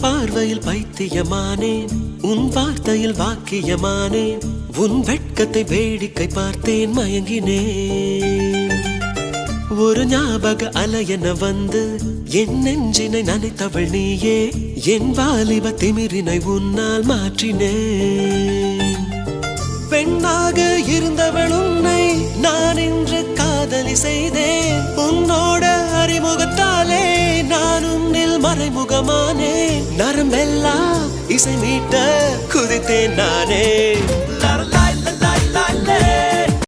பார்வையில் பைத்தியமானேன், உன் வார்த்தையில் வாக்கியமானேன், உன் வெட்கத்தை வேடிக்கை பார்த்தேன் மயங்கினேன். ஒரு ஞாபக அலையென வந்து என் நெஞ்சினை நனைத்தவள் நீயே, என் வாலிப திமிரினை உன்னால் மாற்றினேன். பெண்ணாக இருந்தவள் உன்னை நான் இன்று காதலி செய்தேன். உன்னோட அறிமுகத்தாலே நான் உன்னில் மறைமுகமானேன். நரம்பெல்லாம் இசை மீட்ட குதித்தேன் நானே.